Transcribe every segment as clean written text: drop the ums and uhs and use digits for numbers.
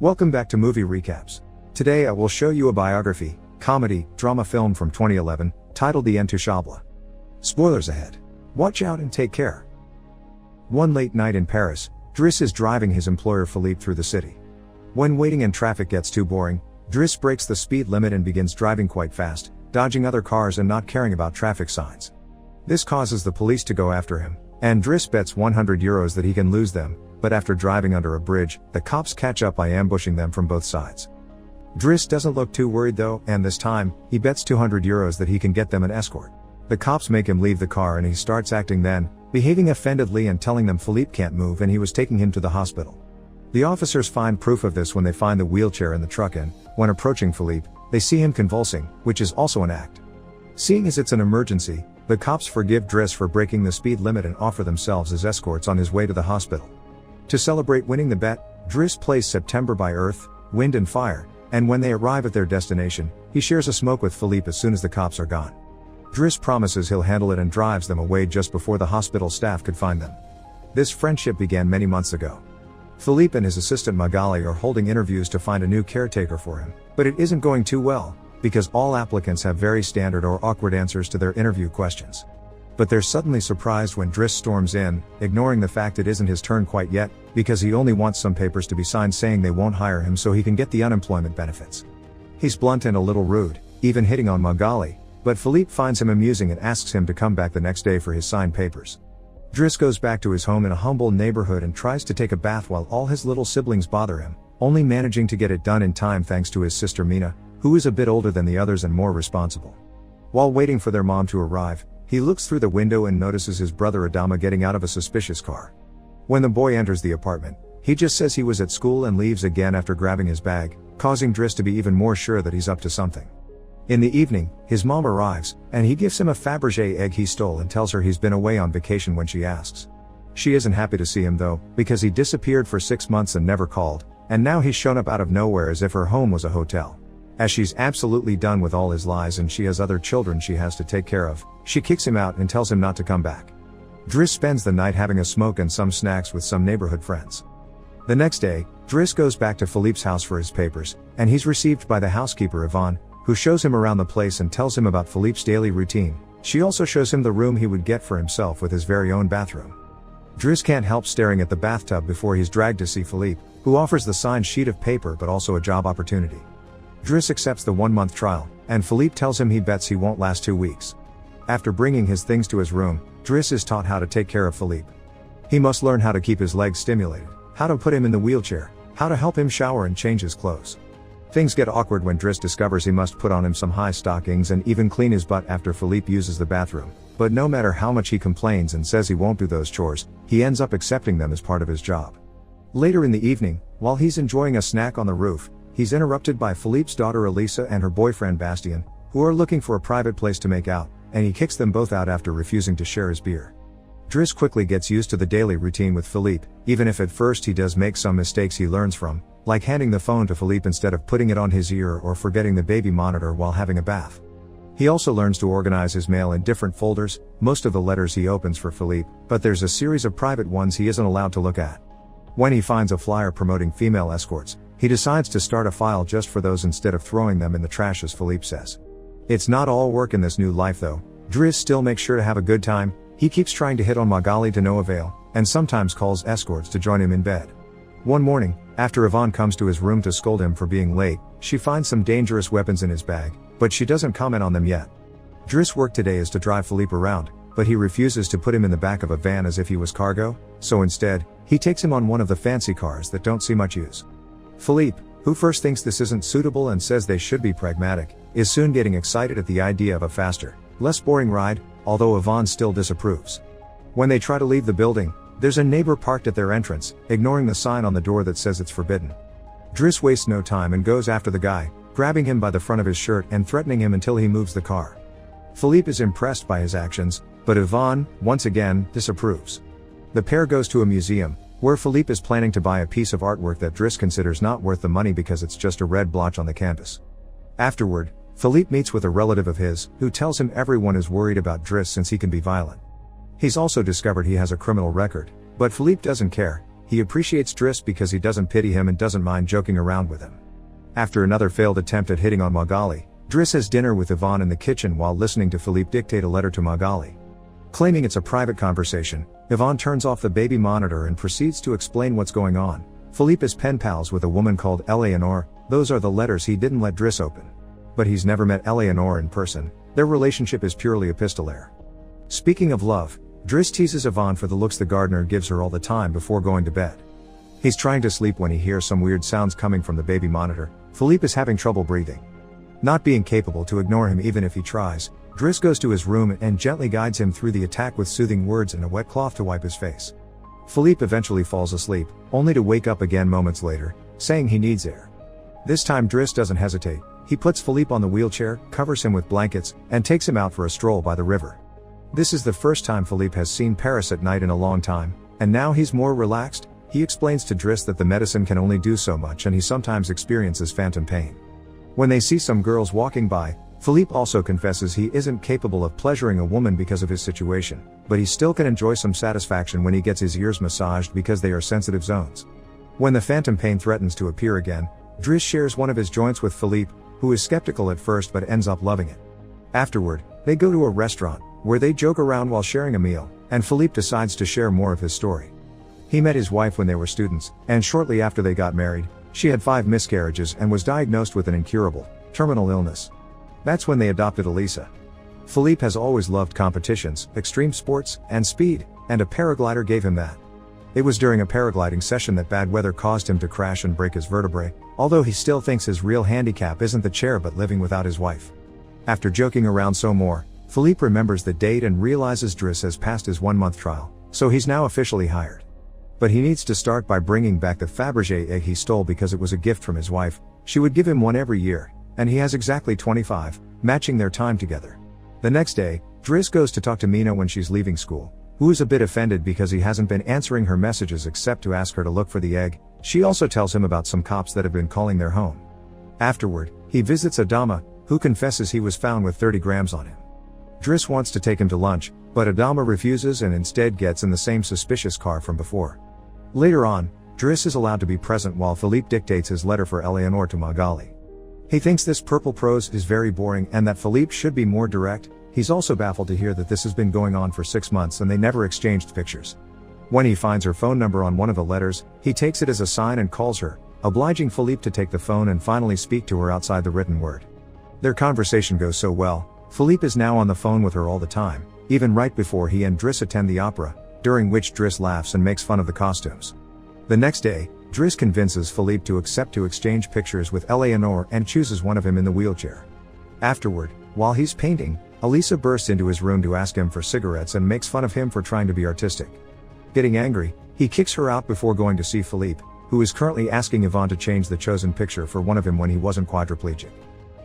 Welcome back to Movie Recaps. Today I will show you a biography, comedy, drama film from 2011, titled The Intouchable. Spoilers ahead. Watch out and take care. One late night in Paris, Driss is driving his employer Philippe through the city. When waiting in traffic gets too boring, Driss breaks the speed limit and begins driving quite fast, dodging other cars and not caring about traffic signs. This causes the police to go after him, and Driss bets €100 that he can lose them, but after driving under a bridge, the cops catch up by ambushing them from both sides. Driss doesn't look too worried though, and this time, he bets €200 that he can get them an escort. The cops make him leave the car and he starts acting then, behaving offendedly and telling them Philippe can't move and he was taking him to the hospital. The officers find proof of this when they find the wheelchair in the truck and, when approaching Philippe, they see him convulsing, which is also an act. Seeing as it's an emergency, the cops forgive Driss for breaking the speed limit and offer themselves as escorts on his way to the hospital. To celebrate winning the bet, Driss plays September by Earth, Wind and Fire, and when they arrive at their destination, he shares a smoke with Philippe as soon as the cops are gone. Driss promises he'll handle it and drives them away just before the hospital staff could find them. This friendship began many months ago. Philippe and his assistant Magali are holding interviews to find a new caretaker for him, but it isn't going too well, because all applicants have very standard or awkward answers to their interview questions. But they're suddenly surprised when Driss storms in, ignoring the fact it isn't his turn quite yet, because he only wants some papers to be signed saying they won't hire him so he can get the unemployment benefits. He's blunt and a little rude, even hitting on Magali, but Philippe finds him amusing and asks him to come back the next day for his signed papers. Driss goes back to his home in a humble neighborhood and tries to take a bath while all his little siblings bother him, only managing to get it done in time thanks to his sister Mina, who is a bit older than the others and more responsible. While waiting for their mom to arrive, he looks through the window and notices his brother Adama getting out of a suspicious car. When the boy enters the apartment, he just says he was at school and leaves again after grabbing his bag, causing Driss to be even more sure that he's up to something. In the evening, his mom arrives, and he gives him a Fabergé egg he stole and tells her he's been away on vacation when she asks. She isn't happy to see him though, because he disappeared for 6 months and never called, and now he's shown up out of nowhere as if her home was a hotel. As she's absolutely done with all his lies and she has other children she has to take care of, she kicks him out and tells him not to come back. Driss spends the night having a smoke and some snacks with some neighborhood friends. The next day, Driss goes back to Philippe's house for his papers, and he's received by the housekeeper Yvonne, who shows him around the place and tells him about Philippe's daily routine. She also shows him the room he would get for himself with his very own bathroom. Driss can't help staring at the bathtub before he's dragged to see Philippe, who offers the signed sheet of paper but also a job opportunity. Driss accepts the 1-month trial, and Philippe tells him he bets he won't last 2 weeks. After bringing his things to his room, Driss is taught how to take care of Philippe. He must learn how to keep his legs stimulated, how to put him in the wheelchair, how to help him shower and change his clothes. Things get awkward when Driss discovers he must put on him some high stockings and even clean his butt after Philippe uses the bathroom, but no matter how much he complains and says he won't do those chores, he ends up accepting them as part of his job. Later in the evening, while he's enjoying a snack on the roof, he's interrupted by Philippe's daughter Elisa and her boyfriend Bastien, who are looking for a private place to make out, and he kicks them both out after refusing to share his beer. Driss quickly gets used to the daily routine with Philippe, even if at first he does make some mistakes he learns from, like handing the phone to Philippe instead of putting it on his ear or forgetting the baby monitor while having a bath. He also learns to organize his mail in different folders, most of the letters he opens for Philippe, but there's a series of private ones he isn't allowed to look at. When he finds a flyer promoting female escorts, he decides to start a file just for those instead of throwing them in the trash as Philippe says. It's not all work in this new life though. Driss still makes sure to have a good time. He keeps trying to hit on Magali to no avail, and sometimes calls escorts to join him in bed. One morning, after Yvonne comes to his room to scold him for being late, she finds some dangerous weapons in his bag, but she doesn't comment on them yet. Driss' work today is to drive Philippe around, but he refuses to put him in the back of a van as if he was cargo, so instead, he takes him on one of the fancy cars that don't see much use. Philippe, who first thinks this isn't suitable and says they should be pragmatic, is soon getting excited at the idea of a faster, less boring ride, although Yvonne still disapproves. When they try to leave the building, there's a neighbor parked at their entrance, ignoring the sign on the door that says it's forbidden. Driss wastes no time and goes after the guy, grabbing him by the front of his shirt and threatening him until he moves the car. Philippe is impressed by his actions, but Yvonne, once again, disapproves. The pair goes to a museum, where Philippe is planning to buy a piece of artwork that Driss considers not worth the money because it's just a red blotch on the canvas. Afterward, Philippe meets with a relative of his, who tells him everyone is worried about Driss since he can be violent. He's also discovered he has a criminal record, but Philippe doesn't care. he appreciates Driss because he doesn't pity him and doesn't mind joking around with him. After another failed attempt at hitting on Magali, Driss has dinner with Yvonne in the kitchen while listening to Philippe dictate a letter to Magali. Claiming it's a private conversation, Yvonne turns off the baby monitor and proceeds to explain what's going on. Philippe is pen pals with a woman called Eleanor. Those are the letters he didn't let Driss open. But he's never met Eleanor in person. Their relationship is purely epistolary. Speaking of love, Driss teases Yvonne for the looks the gardener gives her all the time before going to bed. He's trying to sleep when he hears some weird sounds coming from the baby monitor. Philippe is having trouble breathing. Not being capable to ignore him even if he tries, Driss goes to his room and gently guides him through the attack with soothing words and a wet cloth to wipe his face. Philippe eventually falls asleep, only to wake up again moments later, saying he needs air. This time Driss doesn't hesitate. He puts Philippe on the wheelchair, covers him with blankets, and takes him out for a stroll by the river. This is the first time Philippe has seen Paris at night in a long time, and now he's more relaxed. He explains to Driss that the medicine can only do so much and he sometimes experiences phantom pain. When they see some girls walking by, Philippe also confesses he isn't capable of pleasuring a woman because of his situation, but he still can enjoy some satisfaction when he gets his ears massaged because they are sensitive zones. When the phantom pain threatens to appear again, Driss shares one of his joints with Philippe, who is skeptical at first but ends up loving it. Afterward, they go to a restaurant, where they joke around while sharing a meal, and Philippe decides to share more of his story. He met his wife when they were students, and shortly after they got married, she had 5 miscarriages and was diagnosed with an incurable, terminal illness. That's when they adopted Elisa. Philippe has always loved competitions, extreme sports, and speed, and a paraglider gave him that. It was during a paragliding session that bad weather caused him to crash and break his vertebrae, although he still thinks his real handicap isn't the chair but living without his wife. After joking around some more, Philippe remembers the date and realizes Driss has passed his 1-month trial, so he's now officially hired. But he needs to start by bringing back the Fabergé egg he stole because it was a gift from his wife. She would give him one every year, and he has exactly 25, matching their time together. The next day, Driss goes to talk to Mina when she's leaving school, who is a bit offended because he hasn't been answering her messages except to ask her to look for the egg. She also tells him about some cops that have been calling their home. Afterward, he visits Adama, who confesses he was found with 30 grams on him. Driss wants to take him to lunch, but Adama refuses and instead gets in the same suspicious car from before. Later on, Driss is allowed to be present while Philippe dictates his letter for Eleanor to Magali. He thinks this purple prose is very boring and that Philippe should be more direct. He's also baffled to hear that this has been going on for 6 months and they never exchanged pictures. When he finds her phone number on one of the letters, he takes it as a sign and calls her, obliging Philippe to take the phone and finally speak to her outside the written word. Their conversation goes so well, Philippe is now on the phone with her all the time, even right before he and Driss attend the opera, during which Driss laughs and makes fun of the costumes. The next day, Driss convinces Philippe to accept to exchange pictures with Eleanor and chooses one of him in the wheelchair. Afterward, while he's painting, Elisa bursts into his room to ask him for cigarettes and makes fun of him for trying to be artistic. Getting angry, he kicks her out before going to see Philippe, who is currently asking Yvonne to change the chosen picture for one of him when he wasn't quadriplegic.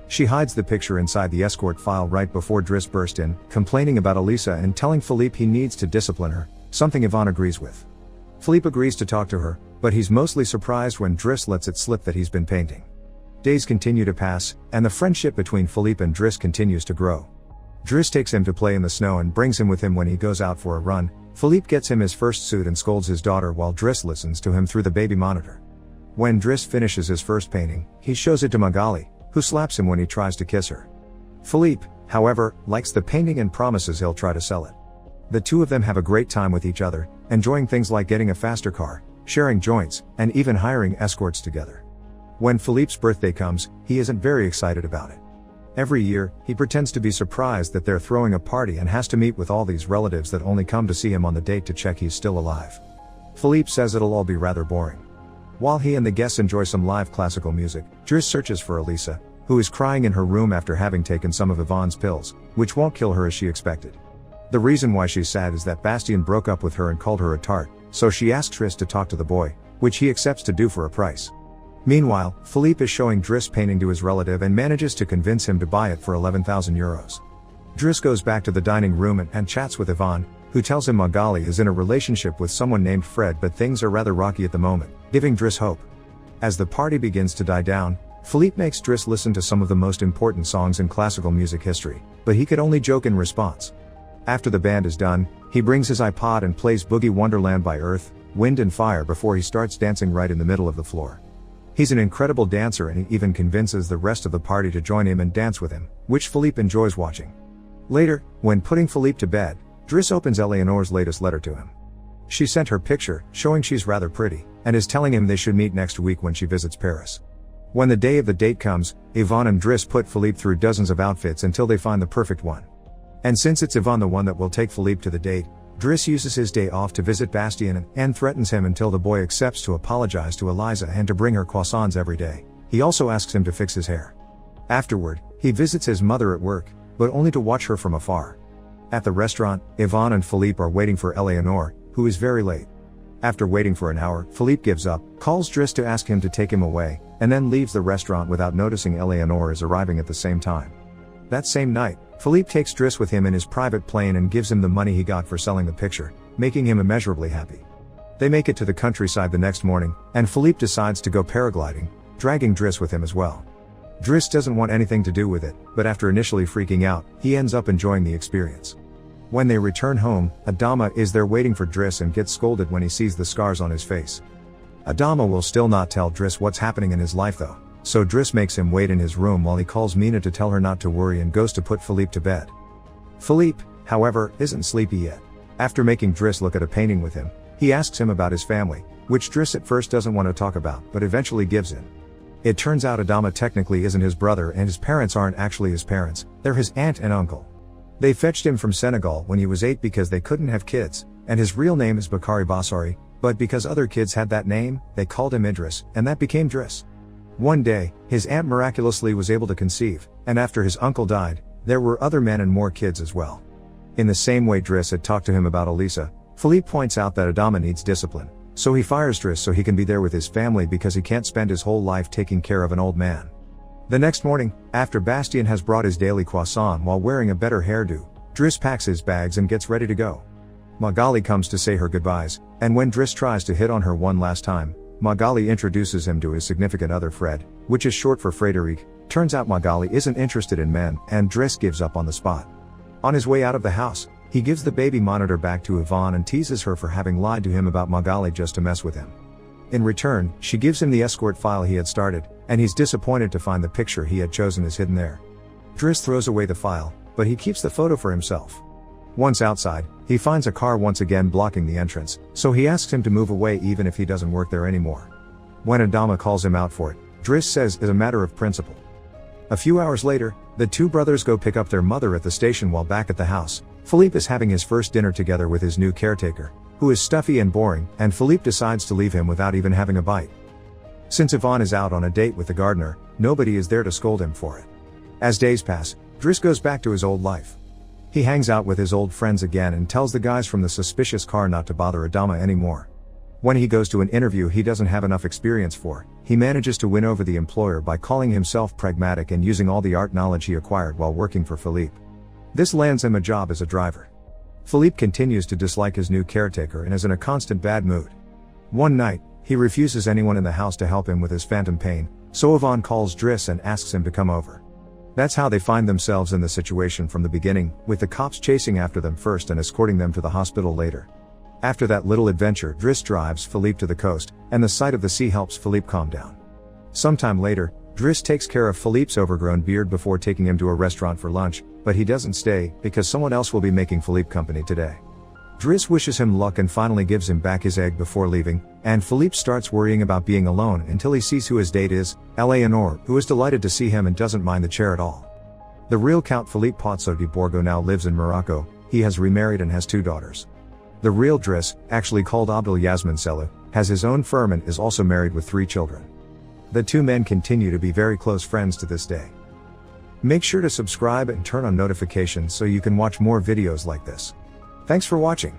She hides the picture inside the escort file right before Driss burst in, complaining about Elisa and telling Philippe he needs to discipline her, something Yvonne agrees with. Philippe agrees to talk to her, but he's mostly surprised when Driss lets it slip that he's been painting. Days continue to pass, and the friendship between Philippe and Driss continues to grow. Driss takes him to play in the snow and brings him with him when he goes out for a run. Philippe gets him his first suit and scolds his daughter while Driss listens to him through the baby monitor. When Driss finishes his first painting, he shows it to Magali, who slaps him when he tries to kiss her. Philippe, however, likes the painting and promises he'll try to sell it. The two of them have a great time with each other, enjoying things like getting a faster car, sharing joints, and even hiring escorts together. When Philippe's birthday comes, he isn't very excited about it. Every year, he pretends to be surprised that they're throwing a party and has to meet with all these relatives that only come to see him on the date to check he's still alive. Philippe says it'll all be rather boring. While he and the guests enjoy some live classical music, Driss searches for Elisa, who is crying in her room after having taken some of Yvonne's pills, which won't kill her as she expected. The reason why she's sad is that Bastien broke up with her and called her a tart, so she asks Driss to talk to the boy, which he accepts to do for a price. Meanwhile, Philippe is showing Driss painting to his relative and manages to convince him to buy it for 11,000 euros. Driss goes back to the dining room and chats with Yvonne, who tells him Magali is in a relationship with someone named Fred, but things are rather rocky at the moment, giving Driss hope. As the party begins to die down, Philippe makes Driss listen to some of the most important songs in classical music history, but he could only joke in response. After the band is done, he brings his iPod and plays Boogie Wonderland by Earth, wind and fire before he starts dancing right in the middle of the floor. He's an incredible dancer and he even convinces the rest of the party to join him and dance with him, which Philippe enjoys watching. Later, when putting Philippe to bed, Driss opens Eleanor's latest letter to him. She sent her picture, showing she's rather pretty, and is telling him they should meet next week when she visits Paris. When the day of the date comes, Yvonne and Driss put Philippe through dozens of outfits until they find the perfect one. And since it's Yvonne the one that will take Philippe to the date, Driss uses his day off to visit Bastien and threatens him until the boy accepts to apologize to Eliza and to bring her croissants every day. He also asks him to fix his hair. Afterward, he visits his mother at work, but only to watch her from afar. At the restaurant, Yvonne and Philippe are waiting for Eleanor, who is very late. After waiting for an hour, Philippe gives up, calls Driss to ask him to take him away, and then leaves the restaurant without noticing Eleanor is arriving at the same time. That same night, Philippe takes Driss with him in his private plane and gives him the money he got for selling the picture, making him immeasurably happy. They make it to the countryside the next morning, and Philippe decides to go paragliding, dragging Driss with him as well. Driss doesn't want anything to do with it, but after initially freaking out, he ends up enjoying the experience. When they return home, Adama is there waiting for Driss and gets scolded when he sees the scars on his face. Adama will still not tell Driss what's happening in his life though, so Driss makes him wait in his room while he calls Mina to tell her not to worry and goes to put Philippe to bed. Philippe, however, isn't sleepy yet. After making Driss look at a painting with him, he asks him about his family, which Driss at first doesn't want to talk about but eventually gives in. It turns out Adama technically isn't his brother and his parents aren't actually his parents, they're his aunt and uncle. They fetched him from Senegal when he was 8 because they couldn't have kids, and his real name is Bakari Bassari, but because other kids had that name, they called him Idris, and that became Driss. One day, his aunt miraculously was able to conceive, and after his uncle died, there were other men and more kids as well. In the same way Driss had talked to him about Elisa, Philippe points out that Adama needs discipline, so he fires Driss so he can be there with his family because he can't spend his whole life taking care of an old man. The next morning, after Bastien has brought his daily croissant while wearing a better hairdo, Driss packs his bags and gets ready to go. Magali comes to say her goodbyes, and when Driss tries to hit on her one last time, Magali introduces him to his significant other Fred, which is short for Frédéric. Turns out Magali isn't interested in men, and Driss gives up on the spot. On his way out of the house, he gives the baby monitor back to Yvonne and teases her for having lied to him about Magali just to mess with him. In return, she gives him the escort file he had started, and he's disappointed to find the picture he had chosen is hidden there. Driss throws away the file, but he keeps the photo for himself. Once outside, he finds a car once again blocking the entrance, so he asks him to move away even if he doesn't work there anymore. When Adama calls him out for it, Driss says it's a matter of principle. A few hours later, the two brothers go pick up their mother at the station while back at the house. Philippe is having his first dinner together with his new caretaker, who is stuffy and boring, and Philippe decides to leave him without even having a bite. Since Yvonne is out on a date with the gardener, nobody is there to scold him for it. As days pass, Driss goes back to his old life. He hangs out with his old friends again and tells the guys from the suspicious car not to bother Adama anymore. When he goes to an interview he doesn't have enough experience for, he manages to win over the employer by calling himself pragmatic and using all the art knowledge he acquired while working for Philippe. This lands him a job as a driver. Philippe continues to dislike his new caretaker and is in a constant bad mood. One night, he refuses anyone in the house to help him with his phantom pain, so Yvonne calls Driss and asks him to come over. That's how they find themselves in the situation from the beginning, with the cops chasing after them first and escorting them to the hospital later. After that little adventure, Driss drives Philippe to the coast, and the sight of the sea helps Philippe calm down. Sometime later, Driss takes care of Philippe's overgrown beard before taking him to a restaurant for lunch, but he doesn't stay, because someone else will be making Philippe company today. Driss wishes him luck and finally gives him back his egg before leaving, and Philippe starts worrying about being alone until he sees who his date is, Eleanor, who is delighted to see him and doesn't mind the chair at all. The real Count Philippe Pozzo di Borgo now lives in Morocco. He has remarried and has 2 daughters. The real Driss, actually called Abdel Yasmin Selou, has his own firm and is also married with 3 children. The 2 men continue to be very close friends to this day. Make sure to subscribe and turn on notifications so you can watch more videos like this. Thanks for watching.